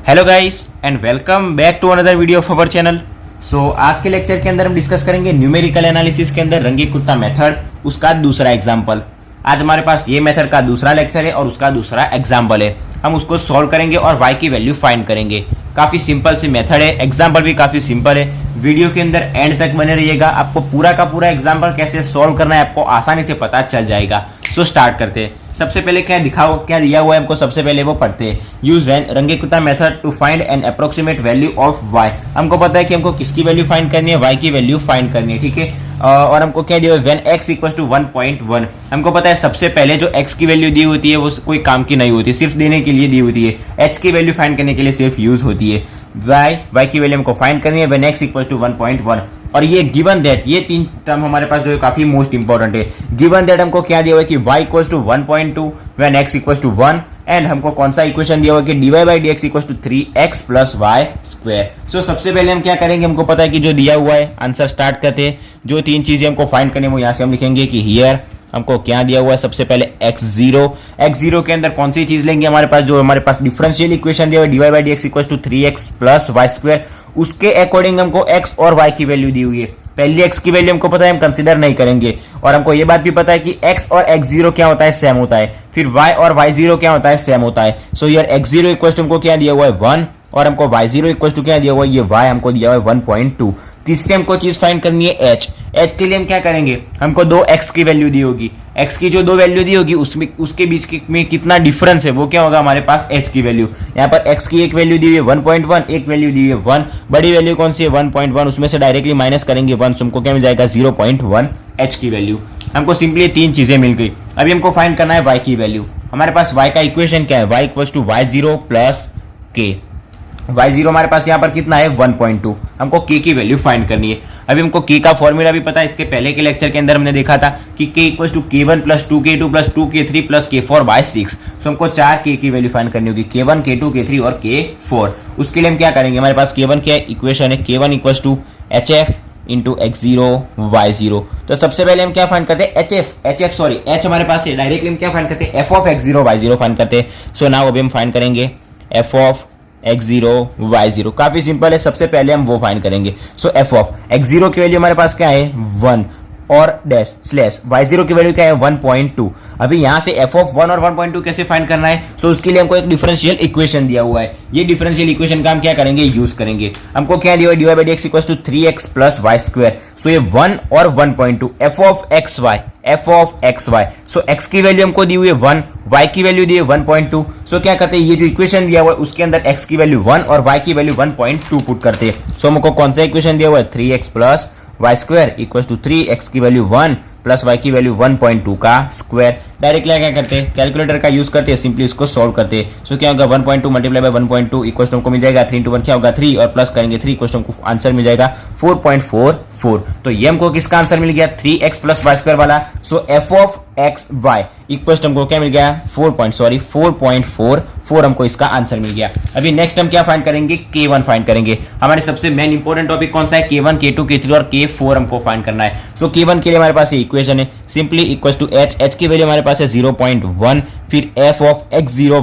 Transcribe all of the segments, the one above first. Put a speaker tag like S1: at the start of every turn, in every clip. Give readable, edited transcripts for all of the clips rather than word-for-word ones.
S1: Hello guys and welcome back to another video of our channel. So आज के lecture के अंदर हम डिस्कस करेंगे न्यूमेरिकल एनालिसिस के अंदर रंगी कुत्ता मेथड, उसका दूसरा एग्जाम्पल। आज हमारे पास ये मेथड का दूसरा लेक्चर है और उसका दूसरा एग्जाम्पल है। हम उसको सॉल्व करेंगे और y की वैल्यू फाइंड करेंगे। काफ़ी सिंपल सी मेथड है, एग्जाम्पल भी काफ़ी सिंपल है। वीडियो के अंदर एंड तक बने रहिएगा, आपको पूरा का पूरा एग्जाम्पल कैसे सॉल्व करना है आपको आसानी से पता चल जाएगा। सो स्टार्ट करते हैं। सबसे पहले क्या दिया हुआ है हमको, सबसे पहले वो पढ़ते हैं। Use Runge Kutta method to find an approximate value of y। हमको पता है कि हमको किसकी वैल्यू फाइंड करनी है, y की वैल्यू फाइंड करनी है, ठीक है। और हमको क्या दिया हुआ है, व्हेन x इक्वल्स टू 1.1। हमको पता है सबसे पहले जो x की वैल्यू दी होती है वो कोई काम की नहीं होती, सिर्फ देने के लिए दी होती है। h की वैल्यू फाइंड करने के लिए सिर्फ यूज होती है। y की वैल्यू हमको फाइंड करनी है व्हेन x इक्वल्स टू 1.1। और ये गिवन दैट, ये तीन टर्म हमारे पास जो है काफी मोस्ट इंपॉर्टेंट है। गिवन दैट हमको क्या दिया हुआ है कि y equals to 1.2 when x equals to 1, and हमको कौन सा इक्वेशन दिया हुआ है कि dy by dx equals to 3x plus y square. So सबसे पहले हम क्या करेंगे, हमको पता है कि जो दिया हुआ है आंसर स्टार्ट करते हैं। जो तीन चीजें हमको फाइंड करनी है वो यहाँ से हम लिखेंगे कि हियर हमको क्या दिया हुआ है। सबसे पहले x0 के अंदर कौन सी चीज लेंगे, हमारे पास जो हमारे पास डिफरेंशियल इक्वेशन दिया हुआ है dy by dx equals to 3x plus y square, उसके अकॉर्डिंग हमको x और y की वैल्यू दी हुई है। पहली x की वैल्यू हमको पता है, हम कंसीडर नहीं करेंगे। और हमको ये बात भी पता है कि x और x0 क्या होता है, सेम होता है। फिर y और y0 क्या होता है, सेम होता है। सो यार x0 इक्वल टू हमको क्या दिया हुआ है 1, और हमको y0 इक्वल टू क्या दिया हुआ है, ये y हमको दिया हुआ है 1.2। तीसरी हमको चीज फाइंड करनी है h के लिए हम क्या करेंगे, हमको दो x की वैल्यू दी होगी। x की जो दो वैल्यू दी होगी उसमें उसके बीच में कितना डिफरेंस है वो क्या होगा हमारे पास h की वैल्यू। यहाँ पर x की एक वैल्यू दी हुई है 1.1, एक वैल्यू दी हुई है 1। बड़ी वैल्यू कौन सी है 1.1, उसमें से डायरेक्टली माइनस करेंगे 1, हमको क्या मिल जाएगा 0.1 h की वैल्यू। हमको सिंपली तीन चीजें मिल गई। अभी हमको फाइंड करना है y की वैल्यू। हमारे पास y का इक्वेशन क्या है, y equals to y0 plus k। y0 हमारे पास यहाँ पर कितना है 1.2, हमको k की वैल्यू फाइंड करनी है। अभी हमको k का फॉर्मूला भी पता है, इसके पहले के लेक्चर के अंदर हमने देखा था कि k equals to k1 plus 2k2 plus 2k3 plus k4 by 6। So हमको चार k की वैल्यू फाइंड करनी होगी, k1 k2 k3 और k4। उसके लिए हम क्या करेंगे, हमारे पास k1 क्या इक्वेशन है, k1 equals to hf into x0 y0। तो सबसे पहले हम क्या फाइंड करते हैं, h हमारे पास है, डायरेक्टली हम क्या फाइंड करते हैं, f of x0 y0 find करते हैं। सो नाउ अभी हम फाइंड करेंगे f ऑफ x0 y0। काफी सिंपल है, सबसे पहले हम वो फाइंड करेंगे। सो f ऑफ x0 की वैल्यू हमारे पास क्या है 1 और डैश स्लैश y0 की वैल्यू क्या है 1.2। अभी यहां से f ऑफ 1 और 1.2 कैसे फाइंड करना है, सो उसके लिए हमको एक डिफरेंशियल इक्वेशन दिया हुआ है। ये डिफरेंशियल इक्वेशन का हम क्या करेंगे, यूज करेंगे। हमको क्या दिया हुआ है, dy by dx equals to 3x plus y square. So ये 1 और 1.2 f of xy। So x की वैल्यू हमको दी हुई है 1, y की वैल्यू दी है 1.2। सो क्या करते हैं, ये जो इक्वेशन दिया हुआ है उसके अंदर x की वैल्यू 1 और y की वैल्यू 1.2 पुट करते हैं। सो हमको कौन सा इक्वेशन दिया हुआ है, 3x plus y square equal to 3x की वैल्यू 1 प्लस y की वैल्यू 1.2 का स्क्वायर। डायरेक्टली क्या करते हैं, कैलकुलेटर का यूज करते हैं, सिंपली इसको सॉल्व करते हैं। सो क्या होगा 1.2 मल्टीप्लाई बाय 1.2 इक्वल टू हमको मिल जाएगा 3 into 1 क्या होगा 3, और प्लस करेंगे 3 इक्वल टू हमको आंसर मिल जाएगा 4.44। तो ये हमको किसका आंसर मिल गया, 3x प्लस वाई स्क्वायर वाला। So f of x y equal to हमको क्या मिल गया 4.44 हमको इसका आंसर मिल गया। अभी नेक्स्ट हम क्या फाइंड करेंगे, k1 फाइंड करेंगे। हमारे सबसे मेन इंपॉर्टेंट टॉपिक कौन सा है, k1 k2 k3 और k4 हमको फाइंड करना है। सो k1 के लिए हमारे पास ये इक्वेशन है, सिंपली इक्वल टू h की वैल्यू हमारे पास है 0.1, फिर f ऑफ x0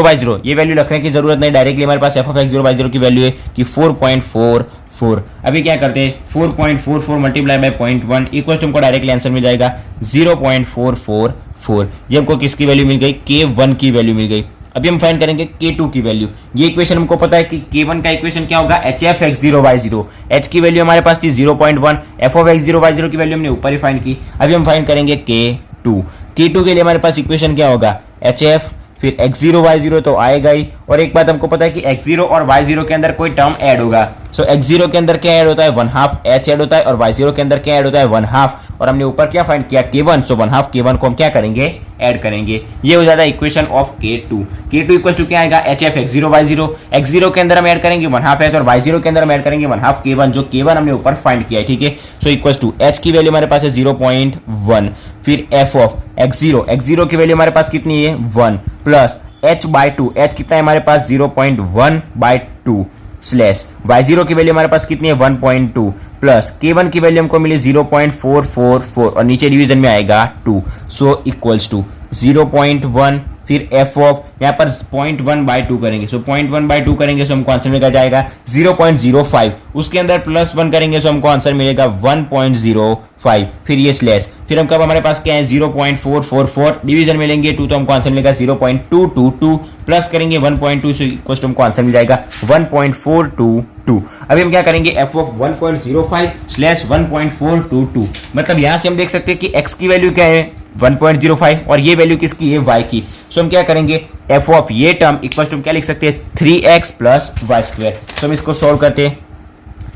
S1: y0 ये वैल्यू रखने की जरूरत नहीं, डायरेक्टली हमारे पास f ऑफ x0 y0 की वैल्यू है कि 4.44। अभी क्या करते हैं, 4.44 मल्टीप्लाई बाय 0.1 इक्वल टू हमको डायरेक्टली आंसर मिल जाएगा 0.444। ये हमको किसकी वैल्यू मिल गई, k1 की वैल्यू मिल गई। अभी हम फाइंड करेंगे k2 की वैल्यू। ये इक्वेशन हमको पता है कि k1 का इक्वेशन क्या होगा, hf x0 y0। h की वैल्यू हमारे पास थी 0.1, f ऑफ x0 y0 की वैल्यू हमने ऊपर ही फाइंड की। अभी हम फाइंड करेंगे k2 के लिए हमारे पास इक्वेशन क्या होगा, hf फिर x0 y0 तो आएगा ही। और एक बात हमको पता है कि x0 और y0 के अंदर कोई टर्म ऐड होगा। सो x0 के अंदर क्या ऐड होता है 1/2 h ऐड होता है, और y0 के अंदर क्या ऐड होता है 1/2। और हमने ऊपर क्या फाइंड किया k1, सो 1/2 k1 को हम क्या करेंगे, ऐड करेंगे। ये हो जाता है equation of k2 equal to क्या आएगा, hf x0 y0। x0 के अंदर हम ऐड करेंगे 1/2 h और y0 के अंदर हम ऐड करेंगे 1/2 k1, जो k1 हमने ऊपर फाइंड किया है, ठीक है। सो इक्वल टू h की वैल्यू हमारे पास है 0.1, फिर f ऑफ x0 की वैल्यू हमारे पास कितनी है 1 प्लस h बाई 2, h कितना है हमारे पास 0.1/2 स्लैश y0 की वैल्यू हमारे पास कितनी है 1.2 प्लस k1 की वैल्यू हमको मिली 0.444 और नीचे डिवीजन में आएगा 2। सो इक्वल्स टू 0.1 फिर एफ ऑफ यहाँ पर 0.1/2 करेंगे, सो 0.1/2 करेंगे सो हमको आंसर मिलेगा जाएगा 0.05, उसके अंदर +1 करेंगे सो हमको आंसर मिलेगा 1.05, फिर ये स्लैश, फिर हमको अब हमारे पास क्या है 0.444, डिवीजन मिलेंगे 2 तो हमको आंसर मिलेगा 0.222, प्लस करेंगे 1.2 सो इक्वल टू हमको आंसर मिल जाएगा 1.422। अभी हम क्या करेंगे एफ ऑफ 1.05 स्लैश 1.422, मतलब यहां से हम देख सकते हैं कि x की वैल्यू क्या है 1.05 और ये वैल्यू किसकी है y की। सो हम क्या करेंगे एफ ऑफ ये टर्म इक्वल टू हम क्या लिख सकते हैं 3x प्लस वाई स्क्वायर। सो हम इसको सॉल्व करते हैं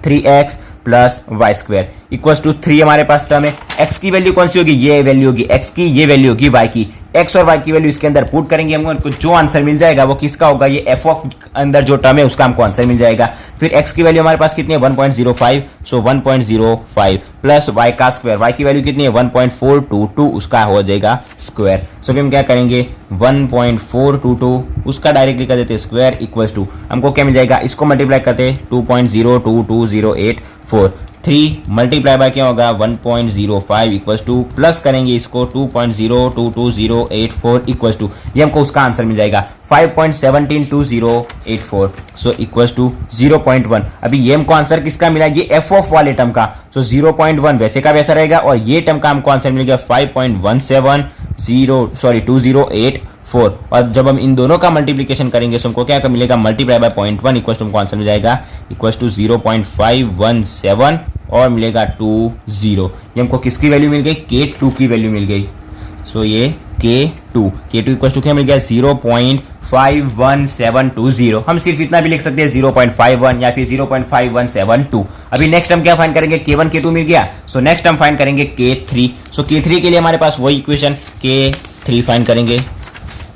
S1: 3x plus y square equal to 3 हमारे पास टर्म है। x की वैल्यू कौन सी होगी, ये वैल्यू होगी x की, ये वैल्यू होगी y की। x और y की वैल्यू इसके अंदर पुट करेंगे, हमको जो आंसर मिल जाएगा वो किसका होगा, ये f ऑफ अंदर जो टर्म है उसका हमको आंसर मिल जाएगा। फिर x की वैल्यू हमारे पास कितनी है 1.05, सो 1.05 प्लस y का स्क्वायर, y की वैल्यू कितनी है 1.422, उसका हो जाएगा स्क्वायर। सो हम क्या करेंगे 1.422 उसका डायरेक्टली कर देते स्क्वायर इक्वल टू हमको क्या मिल जाएगा, इसको मल्टीप्लाई करते 2.022084, 3 मल्टीप्लाई बाय क्या होगा 1.05 इक्वल टू प्लस करेंगे इसको 2.022084 इक्वल टू ये हमको उसका आंसर मिल जाएगा 5.172084, सो इक्वल टू 0.1। अभी ये हमको आंसर किसका मिला, ये एफ ऑफ वाले टर्म का, सो 0.1 वैसे का वैसा रहेगा और ये टर्म का हमको आंसर मिल गया 5.172084। और जब हम इन दोनों का मल्टीप्लिकेशन करेंगे तो हमको क्या मिलेगा मल्टीप्लाई बाय 0.1 इक्वल टू हमको आंसर मिल जाएगा इक्वल टू 0.517 और मिलेगा 20। ये हमको किसकी वैल्यू मिल गई, K2 की वैल्यू मिल गई। सो ये K2 इक्वल टू क्या मिल गया 0.51720। हम सिर्फ इतना भी लिख सकते हैं 0.51 या फिर 0.5172। अभी नेक्स्ट हम क्या फाइंड करेंगे, K1 K2 मिल गया, सो नेक्स्ट हम फाइंड करेंगे K3। सो K3 के लिए हमारे पास वही इक्वेशन K3 फाइंड करेंगे।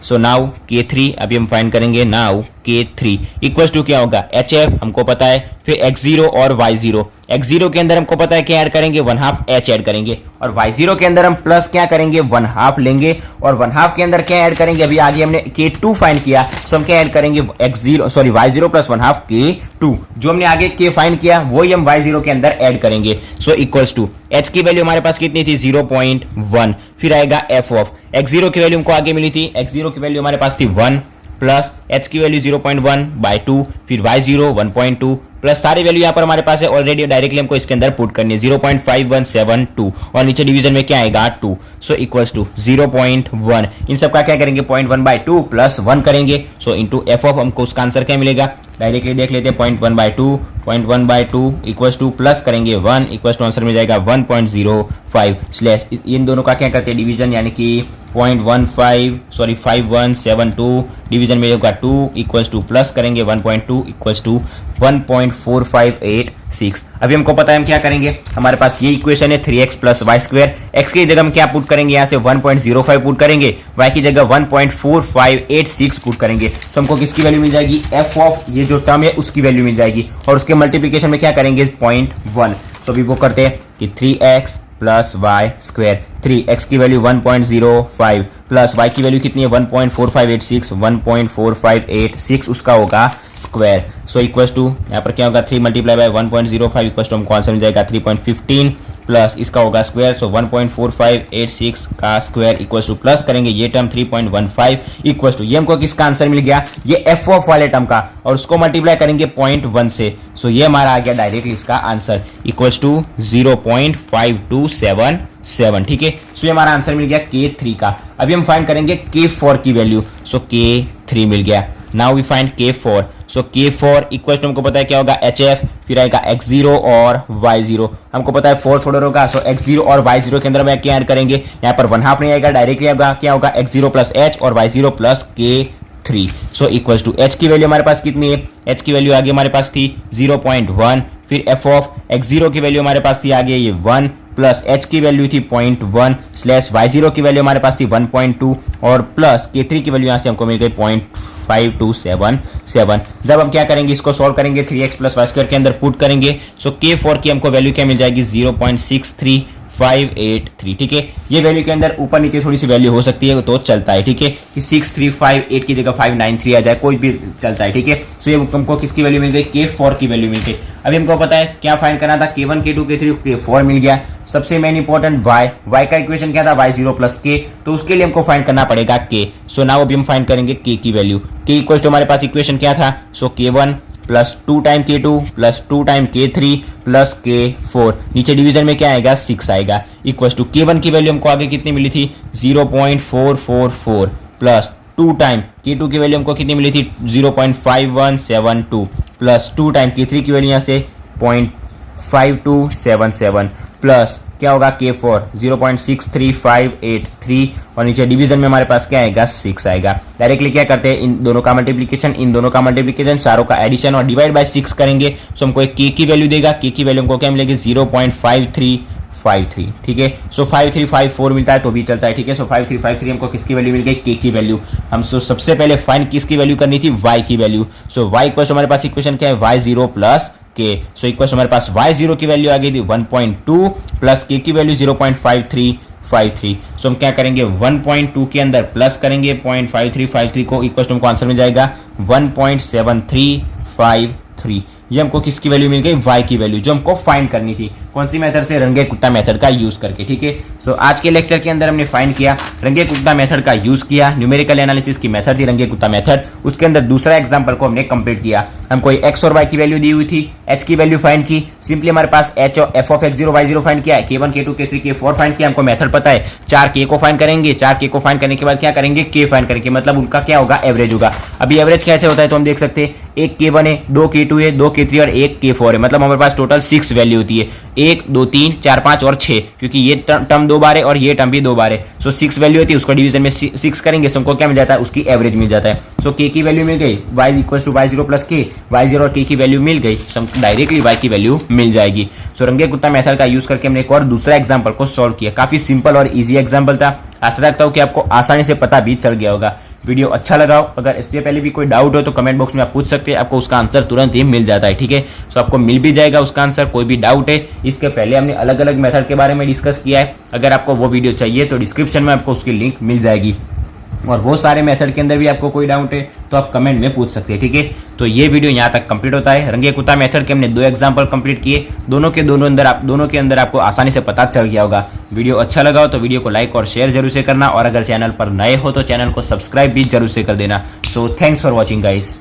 S1: सो नाउ K3 अभी हम फाइंड करेंगे, नाउ K3 इक्वल टू क्या होगा HF हमको पता है, फिर x0 और y0। x0 के अंदर हमको पता है क्या ऐड करेंगे 1/2 h ऐड करेंगे और y0 के अंदर हम प्लस क्या करेंगे 1/2 लेंगे और 1/2 के अंदर क्या ऐड करेंगे, अभी आगे हमने K2 फाइंड किया सो हम क्या ऐड करेंगे y0 प्लस 1/2 K2, जो हमने आगे K फाइंड किया वही हम y0 के अंदर ऐड करेंगे। सो इक्वल्स टू h की वैल्यू हमारे पास कितनी थी 0.1, फिर आएगा f ऑफ x0 की वैल्यू हमको आगे मिली थी, x0 की वैल्यू हमारे पास थी 1 प्लस h की वैल्यू 0.1/2, फिर y0 1.2 प्लस सारी वैल्यू यहाँ पर हमारे पास है ऑलरेडी, डायरेक्टली हमको इसके अंदर पुट करनी है 0.5172 और नीचे डिवीजन में क्या आएगा 2, सो इक्वल्स टू 0.1। इन सब का क्या करेंगे 0.1/2 प्लस 1 करेंगे, सो इंटू एफ ऑफ हमको उसका आंसर क्या मिलेगा, डायरेक्टली देख लेते हैं 0.1/2 इक्वल्स टू प्लस करेंगे 1 इक्वल्स टू आंसर मिल जाएगा 1.05 स्लैश इन दोनों का क्या करते हैं डिवीजन, यानी कि 5172 डिवीजन में होगा 2 इक्वल्स टू प्लस करेंगे 1.2 इक्वल्स टू 1.4586। अभी हमको पता है हम क्या करेंगे, हमारे पास ये इक्वेशन है 3x plus y square, x की जगह हम क्या पुट करेंगे यहाँ से 1.05 पुट करेंगे, y की जगह 1.4586 पुट करेंगे। तो हमको किसकी वैल्यू मिल जाएगी, f ऑफ ये जो टर्म है उसकी वैल्यू मिल जाएगी और उसके मल्टीप्लिकेशन में क्या करेंगे 0.1। तो अभी वो करते हैं कि 3x plus y square, 3x की वैल्यू 1.05 प्लस y की वैल्यू कितनी है 1.4586 उसका होगा स्क्वायर। सो इक्वल्स टू यहाँ पर क्या होगा 3 मल्टीप्लाई बाय 1.05 इक्वल्स टू हमको आंसर मिल जाएगा 3.15 प्लस इसका होगा स्क्वायर, सो 1.4586 का स्क्वायर इक्वल्स टू प्लस करेंगे ये टर्म 3.15 इक्वल्स टू ये हमको किसका आंसर मिल गया, ये एफ ऑफ वाले टर्म का, और उसको मल्टीप्लाई करेंगे 0.1 से, सो ये हमारा आ गया डायरेक्टली इसका आंसर इक्वल्स टू 0.5277। ठीक है, सो ये हमारा आंसर मिल गया K3 का। अभी हम फाइंड करेंगे K4 की वैल्यू, सो K3 मिल गया। Now we find K4, so K4 equal to हमको पता है क्या होगा HF, फिर आएगा x0 और y0, हमको पता है 4 थोड़ा होगा, सो x0 और y0 के अंदर में क्या ऐड करेंगे, यहाँ पर 1/2 नहीं आएगा, डायरेक्टली आएगा क्या होगा x0 प्लस h और y0 plus K3। So equal to h की वैल्यू हमारे पास कितनी है, h की वैल्यू आगे हमारे पास थी 0.1, फिर f ऑफ x0 की वैल्यू हमारे पास थी आगे ये 1 प्लस h की वैल्यू थी 0.1 स्लैश y0 की वैल्यू हमारे पास थी 1.2 और प्लस K3 की वैल्यू यहाँ से हमको मिल गई 0.5277। जब हम क्या करेंगे इसको सॉल्व करेंगे 3x प्लस वाई स्क्वायर के अंदर पुट करेंगे, सो K4 की हमको वैल्यू क्या मिल जाएगी 0.63 63583, ठीक है। ये वैल्यू के अंदर ऊपर नीचे थोड़ी सी वैल्यू हो सकती है तो चलता है, ठीक है, कि 6358 की जगह 593 आ जाए, कोई भी चलता है, ठीक है। सो ये हमको किसकी वैल्यू मिल गई, K4 की वैल्यू मिल गई। अभी हमको पता है क्या फाइंड करना था, K1 K2 K3 K4 मिल गया। सबसे मेन इंपॉर्टेंट y का इक्वेशन क्या था, y0 प्लस k, तो उसके लिए हमको फाइंड करना पड़ेगा k। सो नाउ अभी हम फाइंड करेंगे k की वैल्यू। k इक्वल्स टू हमारे पास इक्वेशन क्या था, सो K1 plus 2 time K2 plus 2 time K3 plus K4, नीचे डिवीजन में क्या आएगा 6 आएगा, इक्वल्स टू K1 की वैल्यू हमको आगे कितनी मिली थी 0.444 प्लस 2 टाइम K2 की वैल्यू हमको कितनी मिली थी 0.5172 प्लस 2 टाइम K3 की वैल्यू यहाँ से 0.5277 प्लस क्या होगा K4 0.63583 और नीचे डिवीजन में हमारे पास क्या आएगा 6 आएगा। डायरेक्टली क्या करते हैं, इन दोनों का मल्टीप्लिकेशन, इन दोनों का मल्टीप्लिकेशन, सारों का एडिशन और डिवाइड बाय 6 करेंगे। सो हमको एक K की वैल्यू देगा, K की वैल्यू हमको क्या मिलेगी 0.5353, ठीक है। सो 5354 मिलता है तो भी चलता है, ठीक है। सो 5353 हमको किसकी वैल्यू मिल गई, K की वैल्यू। हम सबसे पहले फाइंड किसकी वैल्यू करनी थी, y की वैल्यू। सो y इक्वल हमारे पास इक्वेशन क्या है y0 plus k। So equal हमारे पास y0 की वैल्यू आ गई थी 1.2 प्लस k की वैल्यू 0.5353। सो हम क्या करेंगे 1.2 के अंदर प्लस करेंगे 0.5353 को, इक्वल हमको आंसर मिल जाएगा 1.7353। ये हमको किसकी वैल्यू मिल गई, y की वैल्यू, जो हमको फाइंड करनी थी। कौन सी मेथड से, रंगे कुत्ता मेथड का यूज करके, ठीक है। सो आज के लेक्चर के अंदर हमने फाइंड किया, रंगे कुत्ता मेथड का यूज किया। न्यूमेरिकल एनालिसिस की मेथड थी रंगे कुत्ता मेथड, उसके अंदर दूसरा एग्जांपल को हमने कंप्लीट किया। हमको x और y की वैल्यू दी हुई थी, h की वैल्यू फाइंड की। सिंपली हमारे पास h और f of x0 y0 find किया है, K1 K2 K3 K4 find किया। हमको मेथड पता है, 4k को फाइंड करेंगे, 4k को फाइंड करने के बाद क्या करेंगे, k फाइंड करेंगे, मतलब उनका क्या होगा, एवरेज होगा। अभी एवरेज कैसे होता है तो हम देख सकते हैं, एक K1 है, 2 K2 है, 2 K3 और 1 K4 है, मतलब हमारे पास टोटल 6 वैल्यू होती है, 1 2 3 4 5 और 6, क्योंकि ये टर्म 2 बार है और ये टर्म भी 2 बार है। सो 6 वैल्यू होती है, उसको डिवीजन में 6 करेंगे, सो हमको क्या मिल जाता है, उसकी एवरेज मिल जाता है। सो k की वैल्यू मिल गई, y equal to y0 plus k, y0 और k की वैल्यू मिल गई, सो डायरेक्टली y की वैल्यू मिल जाएगी। सो रंगे कुत्ता मेथड का यूज करके हमने एक और दूसरा एग्जाम्पल को सॉल्व किया। काफी सिंपल और ईजी एग्जाम्पल था, आशा रखता हूँ कि आपको आसानी से पता भी चल गया होगा। वीडियो अच्छा लगा हो, अगर इससे पहले भी कोई डाउट हो तो कमेंट बॉक्स में आप पूछ सकते हैं, आपको उसका आंसर तुरंत ही मिल जाता है, ठीक है। सो आपको मिल भी जाएगा उसका आंसर, कोई भी डाउट है। इसके पहले हमने अलग अलग मेथड के बारे में डिस्कस किया है, अगर आपको वो वीडियो चाहिए तो डिस्क्रिप्शन में आपको उसकी लिंक मिल जाएगी। और वो सारे मेथड के अंदर भी आपको कोई डाउट है तो आप कमेंट में पूछ सकते हैं, ठीक है। तो ये वीडियो यहाँ तक कंप्लीट होता है। रंगे कुत्ता मेथड के हमने 2 एग्जांपल कंप्लीट किए, दोनों के अंदर आपको आसानी से पता चल गया होगा। वीडियो अच्छा लगा हो तो वीडियो को लाइक और शेयर जरूर से करना, और अगर चैनल पर नए हो तो चैनल को सब्सक्राइब भी जरूर से कर देना। So thanks for watching guys.